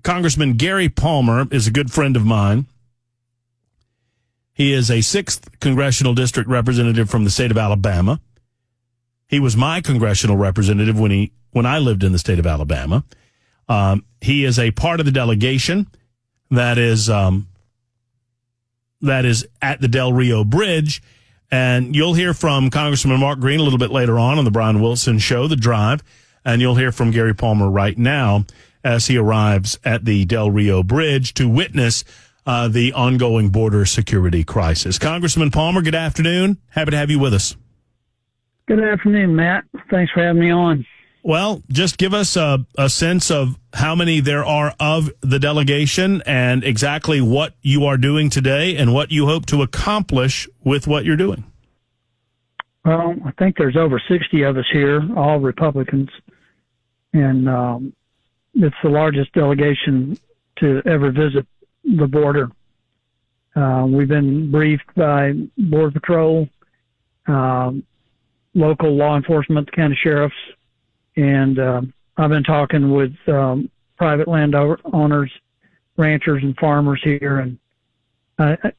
Congressman Gary Palmer is a good friend of mine. He is a 6th congressional district representative from the state of Alabama. He was my congressional representative when I lived in the state of Alabama. He is a part of the delegation that is at the Del Rio Bridge, and you'll hear from Congressman Mark Green a little bit later on the Brian Wilson Show, The Drive, and you'll hear from Gary Palmer right now as he arrives at the Del Rio Bridge to witness the ongoing border security crisis. Congressman Palmer, good afternoon. Happy to have you with us. Good afternoon, Matt. Thanks for having me on. Well, just give us a sense of how many there are of the delegation and exactly what you are doing today and what you hope to accomplish with what you're doing. Well, I think there's over 60 of us here, all Republicans, and it's the largest delegation to ever visit the border. We've been briefed by Border Patrol, local law enforcement, county sheriffs, and I've been talking with private landowners, ranchers, and farmers here. And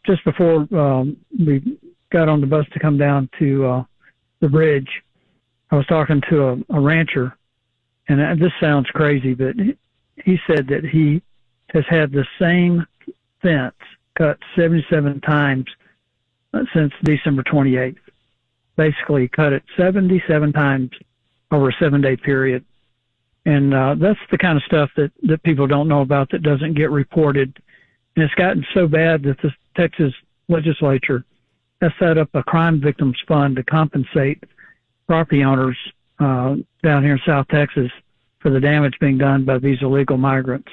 just before we got on the bus to come down to the bridge, I was talking to a rancher, and this sounds crazy, but he said that he has had the same fence cut 77 times since December 28th. Basically cut it 77 times over a 7-day period. And that's the kind of stuff that people don't know about, that doesn't get reported. And it's gotten so bad that the Texas legislature has set up a crime victims fund to compensate property owners down here in South Texas for the damage being done by these illegal migrants.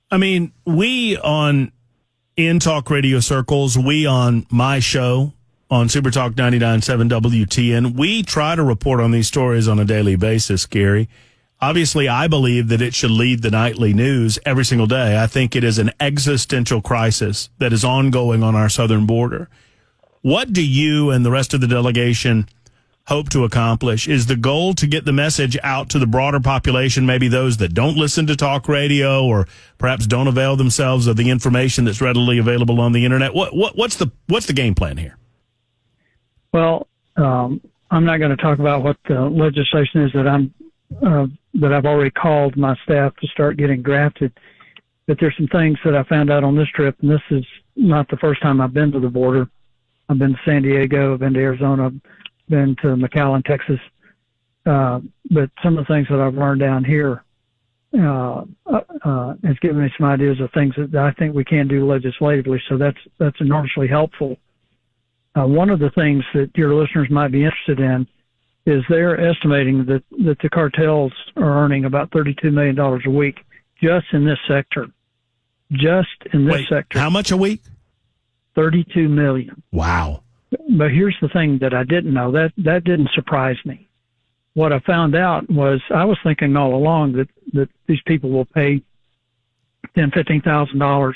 I mean, we on In Talk Radio Circles, we on my show, on Super Talk 99.7 WTN, we try to report on these stories on a daily basis, Gary. Obviously, I believe that it should lead the nightly news every single day. I think it is an existential crisis that is ongoing on our southern border. What do you and the rest of the delegation hope to accomplish? Is the goal to get the message out to the broader population, maybe those that don't listen to talk radio or perhaps don't avail themselves of the information that's readily available on the internet? What's the game plan here? Well, I'm not going to talk about what the legislation is that I've already called my staff to start getting drafted. But there's some things that I found out on this trip, and this is not the first time I've been to the border. I've been to San Diego, I've been to Arizona, I've been to McAllen, Texas. But some of the things that I've learned down here has given me some ideas of things that I think we can do legislatively. So that's enormously helpful. One of the things that your listeners might be interested in is they're estimating that the cartels are earning about $32 million a week just in this sector. Just in this sector. How much a week? $32 million. Wow. But here's the thing that I didn't know. That didn't surprise me. What I found out was I was thinking all along that these people will pay $10,000, $15,000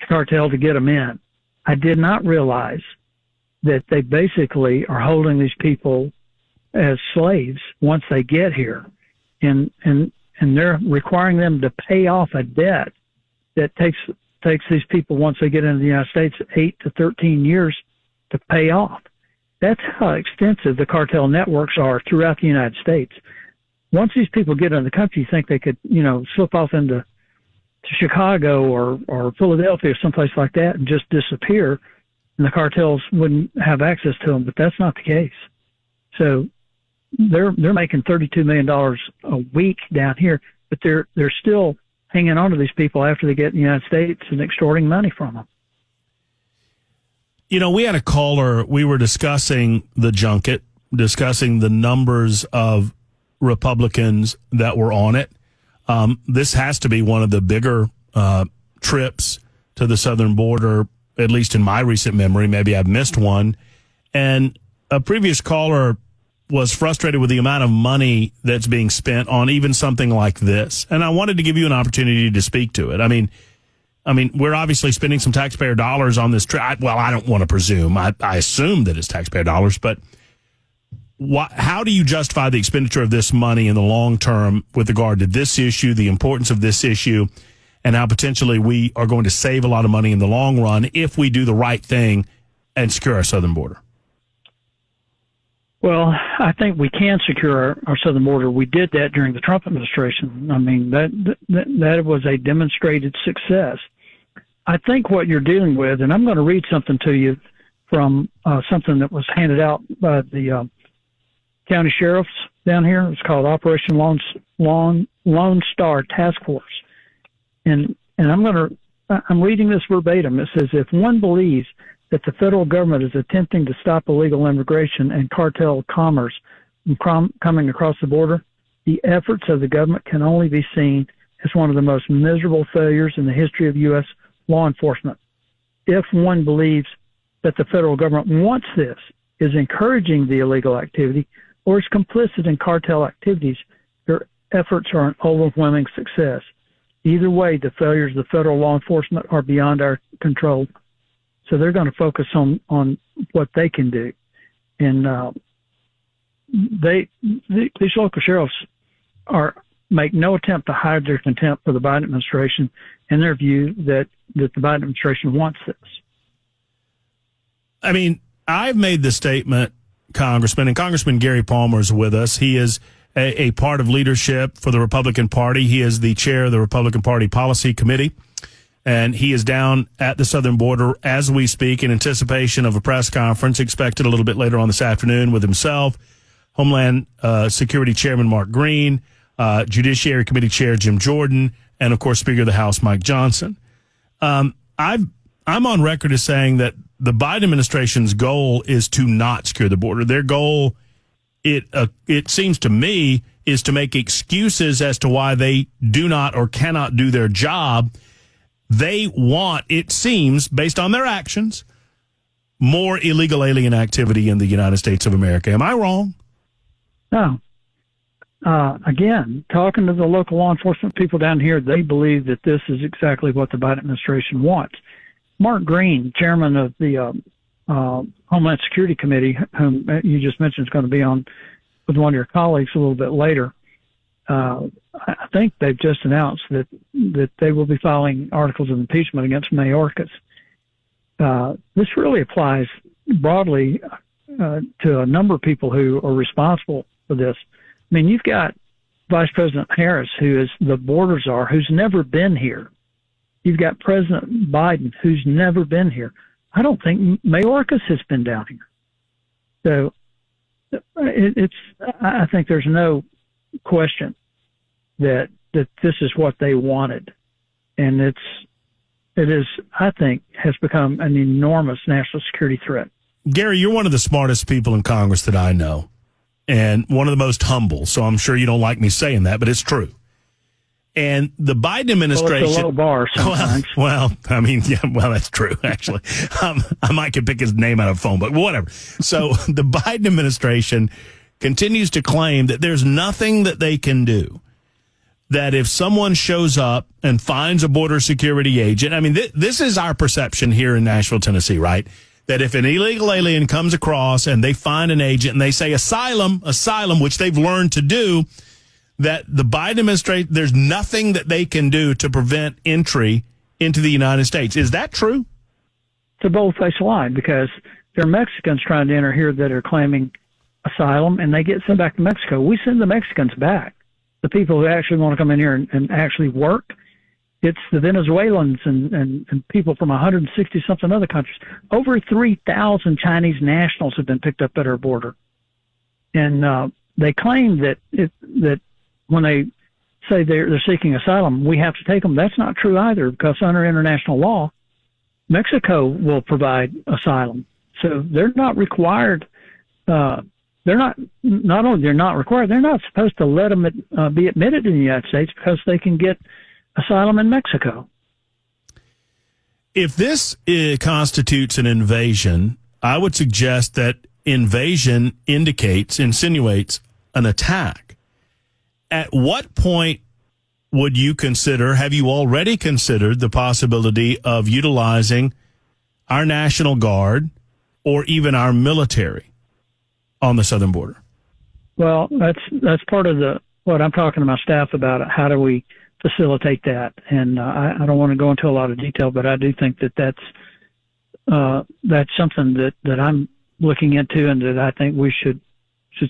to cartel to get them in. I did not realize that they basically are holding these people as slaves once they get here, and they're requiring them to pay off a debt that takes these people, once they get into the United States, 8 to 13 years to pay off. That's how extensive the cartel networks are throughout the United States. Once these people get in the country, you think they could, slip off into Chicago or Philadelphia or someplace like that and just disappear, and the cartels wouldn't have access to them, but that's not the case. So they're making $32 million a week down here, but they're still hanging on to these people after they get in the United States and extorting money from them. We had a caller, we were discussing the junket, discussing the numbers of Republicans that were on it. This has to be one of the bigger trips to the southern border, at least in my recent memory. Maybe I've missed one. And a previous caller was frustrated with the amount of money that's being spent on even something like this. And I wanted to give you an opportunity to speak to it. I mean, we're obviously spending some taxpayer dollars on this trip. Well, I don't want to presume. I assume that it's taxpayer dollars, but how do you justify the expenditure of this money in the long term with regard to this issue, the importance of this issue, and how potentially we are going to save a lot of money in the long run if we do the right thing and secure our southern border? Well, I think we can secure our southern border. We did that during the Trump administration. I mean, that was a demonstrated success. I think what you're dealing with, and I'm going to read something to you from something that was handed out by the county sheriffs down here. It's called Operation Lone Star Task Force. And I'm reading this verbatim. It says, if one believes that the federal government is attempting to stop illegal immigration and cartel commerce from coming across the border, the efforts of the government can only be seen as one of the most miserable failures in the history of U.S. law enforcement. If one believes that the federal government wants this, is encouraging the illegal activity, or is complicit in cartel activities, their efforts are an overwhelming success. Either way, the failures of the federal law enforcement are beyond our control. So they're going to focus on what they can do. And these local sheriffs make no attempt to hide their contempt for the Biden administration and their view that the Biden administration wants this. I mean, I've made the statement, Congressman, and Congressman Gary Palmer is with us. He is a part of leadership for the Republican Party. He is the chair of the Republican Party Policy Committee, and he is down at the southern border as we speak in anticipation of a press conference expected a little bit later on this afternoon with himself, Homeland Security Chairman Mark Green, Judiciary Committee Chair Jim Jordan, and, of course, Speaker of the House Mike Johnson. I'm on record as saying that the Biden administration's goal is to not secure the border. Their goal, it seems to me, is to make excuses as to why they do not or cannot do their job. They want, it seems, based on their actions, more illegal alien activity in the United States of America. Am I wrong? No. Again, talking to the local law enforcement people down here, they believe that this is exactly what the Biden administration wants. Mark Green, chairman of the Homeland Security Committee, whom you just mentioned is going to be on with one of your colleagues a little bit later, I think they've just announced that they will be filing articles of impeachment against Mayorkas. This really applies broadly to a number of people who are responsible for this. I mean, you've got Vice President Harris, who is the border czar, who's never been here. You've got President Biden, who's never been here. I don't think Mayorkas has been down here. So I think there's no question that this is what they wanted. And it is, I think, has become an enormous national security threat. Gary, you're one of the smartest people in Congress that I know, and one of the most humble. So I'm sure you don't like me saying that, but it's true. And the Biden administration. Well, it's a low bar sometimes. Well, I mean, yeah, well, that's true, actually. I might could pick his name out of a phone book, but whatever. So the Biden administration continues to claim that there's nothing that they can do. That if someone shows up and finds a border security agent, I mean, this is our perception here in Nashville, Tennessee, right? That if an illegal alien comes across and they find an agent and they say asylum, which they've learned to do, that the Biden administration, there's nothing that they can do to prevent entry into the United States. Is that true? It's a bold-faced lie, because there are Mexicans trying to enter here that are claiming asylum, and they get sent back to Mexico. We send the Mexicans back. The people who actually want to come in here and actually work, it's the Venezuelans and people from 160-something other countries. Over 3,000 Chinese nationals have been picked up at our border. And they claim that when they say they're seeking asylum, we have to take them. That's not true either, because under international law, Mexico will provide asylum. So they're not required. Not only they're not required, they're not supposed to let them be admitted in the United States, because they can get asylum in Mexico. If this constitutes an invasion, I would suggest that invasion insinuates an attack. At what point would you consider, have you already considered the possibility of utilizing our National Guard or even our military on the southern border? Well, that's part of what I'm talking to my staff about. How do we facilitate that? And I don't want to go into a lot of detail, but I do think that's something that I'm looking into and that I think we should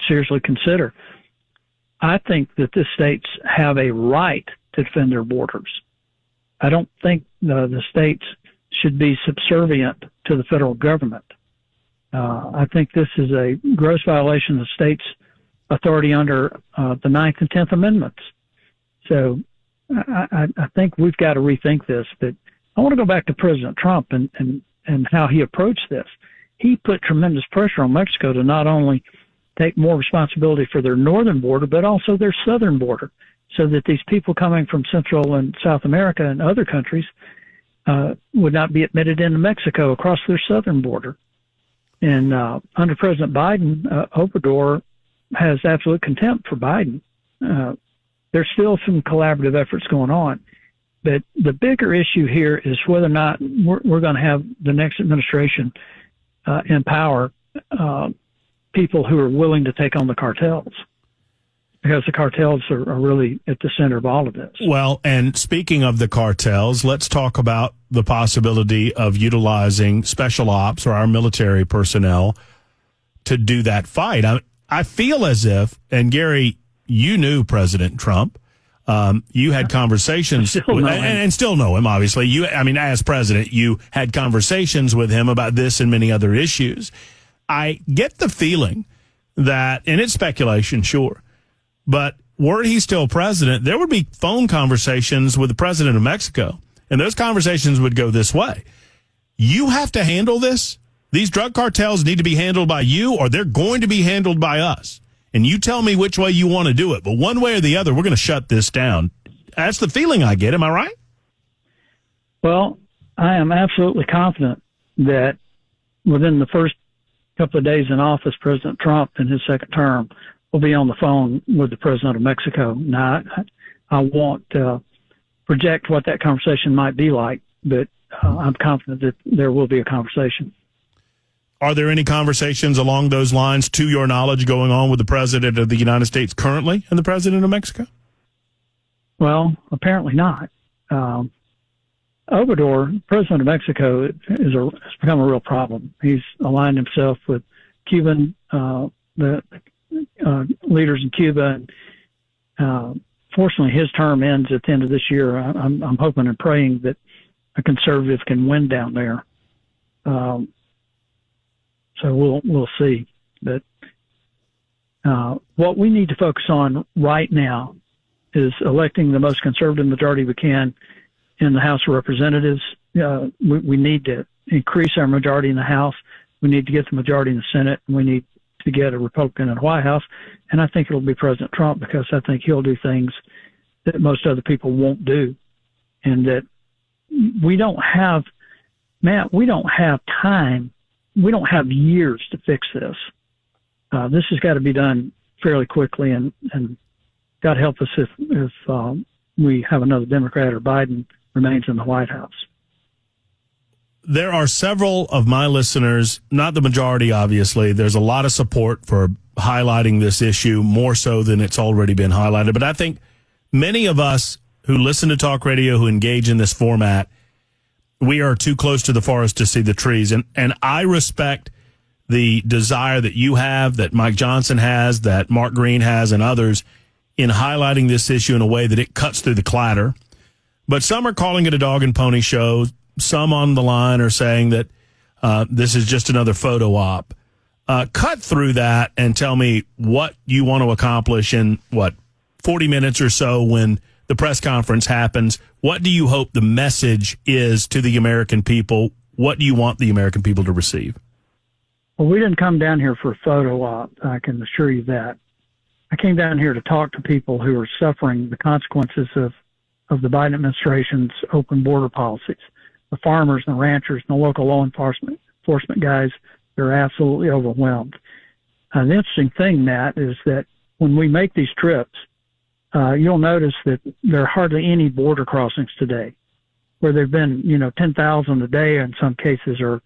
seriously consider. I think that the states have a right to defend their borders. I don't think the states should be subservient to the federal government. I think this is a gross violation of the state's authority under the 9th and 10th Amendments. So I think we've got to rethink this. But I want to go back to President Trump and how he approached this. He put tremendous pressure on Mexico to not only take more responsibility for their northern border, but also their southern border, so that these people coming from Central and South America and other countries would not be admitted into Mexico across their southern border. And under President Biden, Obrador has absolute contempt for Biden. There's still some collaborative efforts going on. But the bigger issue here is whether or not we're going to have the next administration empower people who are willing to take on the cartels, because the cartels are really at the center of all of this. Well, and speaking of the cartels, let's talk about the possibility of utilizing special ops or our military personnel to do that fight. I feel as if, and Gary, you knew President Trump. You had conversations and still know him, obviously. As president, you had conversations with him about this and many other issues. I get the feeling that, and it's speculation, sure, but were he still president, there would be phone conversations with the president of Mexico, and those conversations would go this way. You have to handle this. These drug cartels need to be handled by you, or they're going to be handled by us. And you tell me which way you want to do it. But one way or the other, we're going to shut this down. That's the feeling I get. Am I right? Well, I am absolutely confident that within the first couple of days in office, President Trump in his second term will be on the phone with the president of Mexico. Now, I won't project what that conversation might be like, but I'm confident that there will be a conversation. Are there any conversations along those lines, to your knowledge, going on with the president of the United States currently and the president of Mexico? Well, apparently not. Obrador, president of Mexico, has become a real problem. He's aligned himself with Cuban, the leaders in Cuba. And, fortunately, his term ends at the end of this year. I'm hoping and praying that a conservative can win down there. So we'll see. But what we need to focus on right now is electing the most conservative majority we can in the House of Representatives. We need to increase our majority in the House. We need to get the majority in the Senate, and we need to get a Republican in the White House. And I think it'll be President Trump, because I think he'll do things that most other people won't do. And that we don't have time. We don't have years to fix this. This has got to be done fairly quickly, and God help us if we have another Democrat or Biden remains in the White House. There are several of my listeners, not the majority, obviously. There's a lot of support for highlighting this issue, more so than it's already been highlighted. But I think many of us who listen to talk radio, who engage in this format, we are too close to the forest to see the trees. And I respect the desire that you have, that Mike Johnson has, that Mark Green has, and others in highlighting this issue in a way that it cuts through the clatter. But some are calling it a dog and pony show. Some on the line are saying that this is just another photo op. Cut through that and tell me what you want to accomplish in, 40 minutes or so when the press conference happens. What do you hope the message is to the American people? What do you want the American people to receive? Well, we didn't come down here for a photo op. I can assure you that. I came down here to talk to people who are suffering the consequences of the Biden administration's open border policies. The farmers and the ranchers and the local law enforcement guys, they're absolutely overwhelmed. The interesting thing, Matt, is that when we make these trips, you'll notice that there are hardly any border crossings today, where there've been, 10,000 a day in some cases, or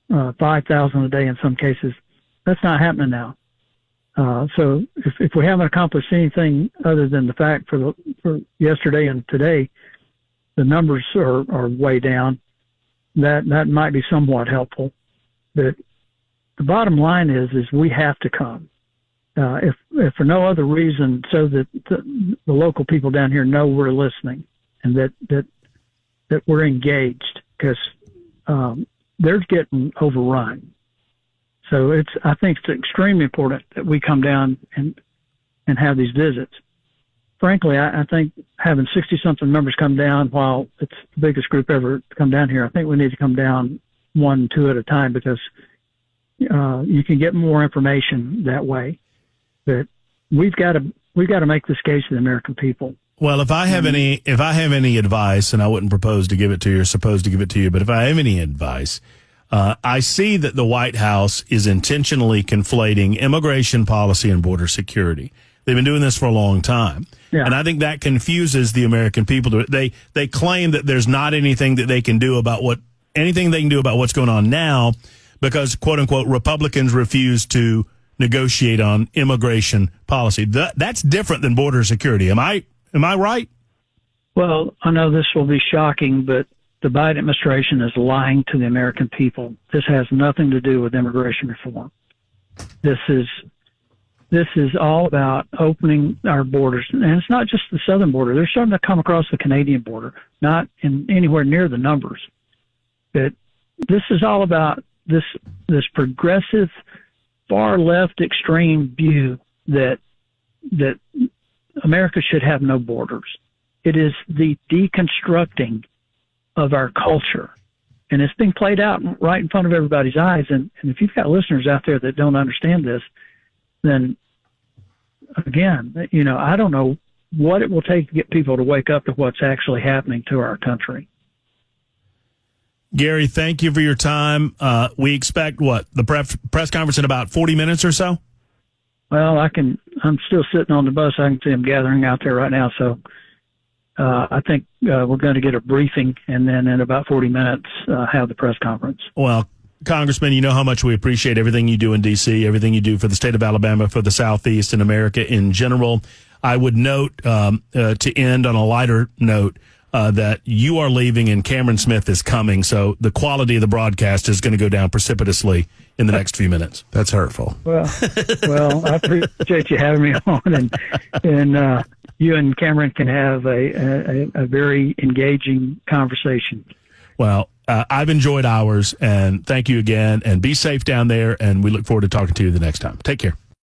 5,000 a day in some cases. That's not happening now. So if we haven't accomplished anything other than the fact for yesterday and today, the numbers are way down. That might be somewhat helpful. But the bottom line is we have to come. If for no other reason, so that the local people down here know we're listening and that we're engaged, because they're getting overrun. So I think it's extremely important that we come down and have these visits. Frankly, I think having 60-something members come down, while it's the biggest group ever to come down here, I think we need to come down 1, 2 at a time, because you can get more information that way. But we've got to make this case to the American people. Well, if I have any advice, and I wouldn't propose to give it to you or suppose to give it to you, but if I have any advice, I see that the White House is intentionally conflating immigration policy and border security. They've been doing this for a long time. Yeah. And I think that confuses the American people. They claim that there's not anything that they can do about what's going on now because, quote unquote, Republicans refuse to negotiate on immigration policy. That's different than border security. Am I right? Well, I know this will be shocking, but the Biden administration is lying to the American people. This has nothing to do with immigration reform. This is all about opening our borders. And it's not just the southern border. They're starting to come across the Canadian border, not in anywhere near the numbers. But this is all about this progressive, far left extreme view that America should have no borders. It is the deconstructing of our culture. And it's being played out right in front of everybody's eyes. And if you've got listeners out there that don't understand this, then again, I don't know what it will take to get people to wake up to what's actually happening to our country. Gary, thank you for your time. We expect the press conference in about 40 minutes or so? Well, I'm still sitting on the bus. I can see them gathering out there right now. So I think we're going to get a briefing and then in about 40 minutes have the press conference. Well, Congressman, you know how much we appreciate everything you do in D.C., everything you do for the state of Alabama, for the Southeast and America in general. I would note, to end on a lighter note, that you are leaving and Cameron Smith is coming, so the quality of the broadcast is going to go down precipitously in the next few minutes. That's hurtful. Well, I appreciate you having me on, and you and Cameron can have a very engaging conversation. Well, I've enjoyed ours, and thank you again, and be safe down there, and we look forward to talking to you the next time. Take care.